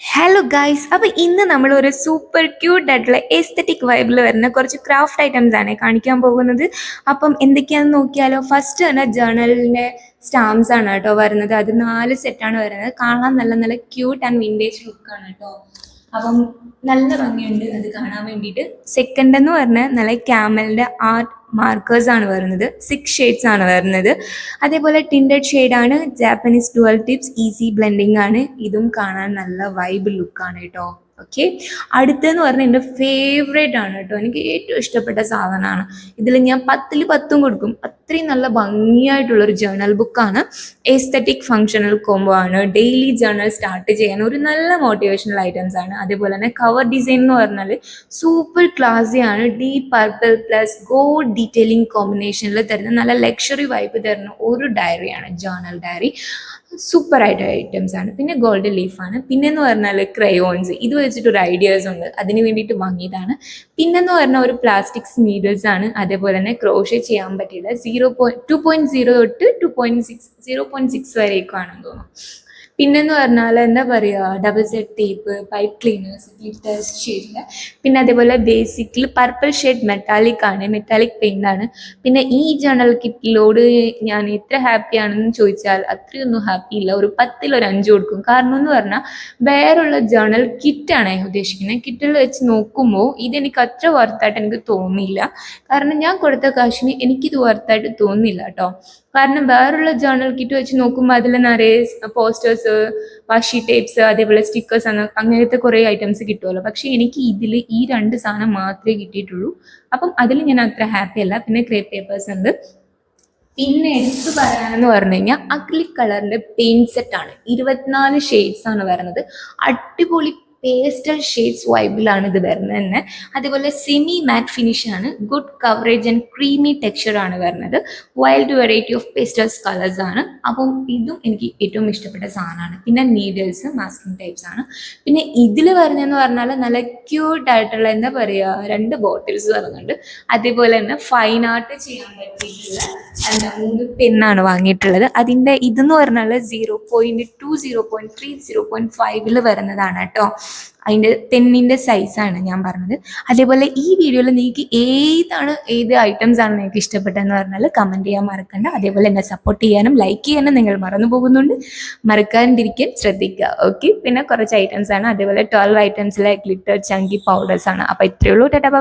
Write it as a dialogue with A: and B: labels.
A: Hello guys, അപ്പോൾ ഇന്ന് നമ്മൾ ഒരു സൂപ്പർ ക്യൂട്ട് ആയിട്ടുള്ള എസ്തറ്റിക് വൈബിൽ വരുന്ന കുറച്ച് ക്രാഫ്റ്റ് ഐറ്റംസ് ആണ് കാണിക്കാൻ പോകുന്നത്. അപ്പം എന്തൊക്കെയാണെന്ന് നോക്കിയാലോ. ഫസ്റ്റ് തന്നെ ജേണലിൻ്റെ സ്റ്റാമ്പ്സ് ആണ് കേട്ടോ വരുന്നത്. അത് 4 സെറ്റാണ് വരുന്നത്. കാണാൻ നല്ല നല്ല ക്യൂട്ട് ആൻഡ് വിൻറ്റേജ് ലുക്കാണ് കേട്ടോ. അപ്പം നല്ല ഭംഗിയുണ്ട് അത് കാണാൻ വേണ്ടിയിട്ട്. സെക്കൻഡ് എന്ന് പറഞ്ഞാൽ നല്ല ക്യാമലിൻ്റെ ആർട്ട് മാർക്കേഴ്സ് ആണ് വരുന്നത്. 6 ഷെയ്ഡ്സ് ആണ് വരുന്നത്. അതേപോലെ ടിൻറ്റഡ് ഷെയ്ഡാണ്. Japanese dual tips easy blending ആണ്. ഇതും കാണാൻ നല്ല വൈബ് ലുക്കാണ് കേട്ടോ. ഓക്കെ, അടുത്തെന്ന് പറഞ്ഞാൽ എൻ്റെ ഫേവറേറ്റ് ആണ് കേട്ടോ. എനിക്ക് ഏറ്റവും ഇഷ്ടപ്പെട്ട സാധനമാണ്. ഇതിൽ ഞാൻ 10ൽ 10 കൊടുക്കും. അത്രയും നല്ല ഭംഗിയായിട്ടുള്ളൊരു ജേർണൽ ബുക്കാണ്. എസ്തറ്റിക് ഫങ്ഷണൽ കോംബോ ആണ്. ഡെയിലി ജേർണൽ സ്റ്റാർട്ട് ചെയ്യാൻ ഒരു നല്ല മോട്ടിവേഷണൽ ഐറ്റംസ് ആണ്. അതേപോലെ തന്നെ കവർ ഡിസൈൻ എന്ന് പറഞ്ഞാൽ സൂപ്പർ ക്ലാസി ആണ്. Deep purple plus gold detailing കോമ്പിനേഷനിൽ തരുന്ന നല്ല ലക്ഷറി വൈബ് തരുന്ന ഒരു ഡയറിയാണ് ജേർണൽ ഡയറി. സൂപ്പർ ആയിട്ട് ഐറ്റംസ് ആണ്. പിന്നെ ഗോൾഡൻ ലീഫാണ്. പിന്നെന്ന് പറഞ്ഞാൽ ക്രയോൺസ്. ഇത് വെച്ചിട്ടൊരു ഐഡിയാസ് ഉണ്ട്, അതിന് വേണ്ടിയിട്ട് വാങ്ങിയതാണ്. പിന്നെന്ന് പറഞ്ഞാൽ ഒരു പ്ലാസ്റ്റിക് നീഡിൽസ് ആണ്. അതേപോലെ തന്നെ ക്രോഷേ ചെയ്യാൻ പറ്റില്ല. 2.0 തൊട്ട് 0.6 വരേക്കാണെന്ന് തോന്നുന്നു. പിന്നെന്ന് പറഞ്ഞാൽ എന്താ പറയുക, double set tape, pipe cleaners, glitters ഷെയ്ഡിൽ. പിന്നെ അതേപോലെ ബേസിക്കലി പർപ്പിൾ ഷെയ്ഡ് മെറ്റാലിക് ആണ്, മെറ്റാലിക് പെയിൻ്റ് ആണ്. പിന്നെ ഈ ജേണൽ കിറ്റിലോട് ഞാൻ എത്ര ഹാപ്പി ആണെന്ന് ചോദിച്ചാൽ അത്രയൊന്നും ഹാപ്പി ഇല്ല. ഒരു 10ൽ ഒരു 5 കൊടുക്കും. കാരണം എന്ന് പറഞ്ഞാൽ വേറുള്ള ജേണൽ കിറ്റാണ് ഉദ്ദേശിക്കുന്നത്. കിറ്റിൽ വെച്ച് നോക്കുമ്പോൾ ഇതെനിക്ക് അത്ര വർത്തായിട്ട് എനിക്ക് തോന്നിയില്ല. കാരണം ഞാൻ കൊടുത്ത കാശിന് എനിക്കിത് വർത്തായിട്ട് തോന്നിയില്ല കേട്ടോ. കാരണം വേറുള്ള ജേർണൽ കിറ്റ് വെച്ച് നോക്കുമ്പോൾ അതിൽ നിറയെ പോസ്റ്റേഴ്സ്, വാഷി ടേപ്സ്, അതേപോലെ സ്റ്റിക്കേഴ്സ് അങ്ങനത്തെ കുറേ ഐറ്റംസ് കിട്ടുമല്ലോ. പക്ഷേ എനിക്ക് ഇതിൽ ഈ 2 സാധനം മാത്രമേ കിട്ടിയിട്ടുള്ളൂ. അപ്പം അതിൽ ഞാൻ അത്ര ഹാപ്പി അല്ല. പിന്നെ ക്രേപ്പ് പേപ്പേഴ്സ് ഉണ്ട്. പിന്നെ എടുത്തു പറയാനെന്ന് പറഞ്ഞു കഴിഞ്ഞാൽ അക്രിലിക് കളറിൻ്റെ പെയിൻറ് സെറ്റാണ്. 24 ഷെയ്ഡ്സ് ആണ് വരുന്നത്. അടിപൊളി പേസ്റ്റൽ ഷെയ്ഡ്സ് വൈബിലാണ് ഇത് വരുന്നത് തന്നെ. അതേപോലെ സെമി മാറ്റ് ഫിനിഷ് ആണ്. Good coverage and creamy texture ആണ് വരുന്നത്. Wild variety of pastels colours ആണ്. അപ്പം ഇതും എനിക്ക് ഏറ്റവും ഇഷ്ടപ്പെട്ട സാധനമാണ്. പിന്നെ നീഡിൽസ് മാസ്കിംഗ് ടൈപ്സ് ആണ്. പിന്നെ ഇതിൽ വരുന്നതെന്ന് പറഞ്ഞാൽ നല്ല ക്യൂട്ടായിട്ടുള്ള എന്താ പറയുക, 2 ബോട്ടിൽസ് വരുന്നുണ്ട്. അതേപോലെ തന്നെ ഫൈൻ ആർട്ട് ചെയ്യാൻ പറ്റിയിട്ടുള്ള 3 പെന്നാണ് വാങ്ങിയിട്ടുള്ളത്. അതിൻ്റെ ഇതെന്ന് പറഞ്ഞാൽ 0.2, 0.3, 0.5 വരുന്നതാണ് കേട്ടോ. അതിൻ്റെ പെന്നിൻ്റെ സൈസാണ് ഞാൻ പറഞ്ഞത്. അതേപോലെ ഈ വീഡിയോയിൽ നിങ്ങൾക്ക് ഏത് ഐറ്റംസ് ആണ് നിങ്ങൾക്ക് ഇഷ്ടപ്പെട്ടതെന്ന് പറഞ്ഞാൽ കമൻറ്റ് ചെയ്യാൻ മറക്കണ്ട. അതേപോലെ എന്നെ സപ്പോർട്ട് ചെയ്യാനും ലൈക്ക് ചെയ്യാനും നിങ്ങൾ മറന്നു പോകുന്നുണ്ട്. മറക്കാണ്ടിരിക്കാൻ ശ്രദ്ധിക്കുക. ഓക്കെ, പിന്നെ കുറച്ച് ഐറ്റംസ് ആണ്. അതേപോലെ 12 ഐറ്റംസിലെ ഗ്ലിറ്റർ ചങ്കി പൗഡേഴ്സ് ആണ്. അപ്പോൾ ഇത്രയേ ഉള്ളൂ. ടാറ്റാ.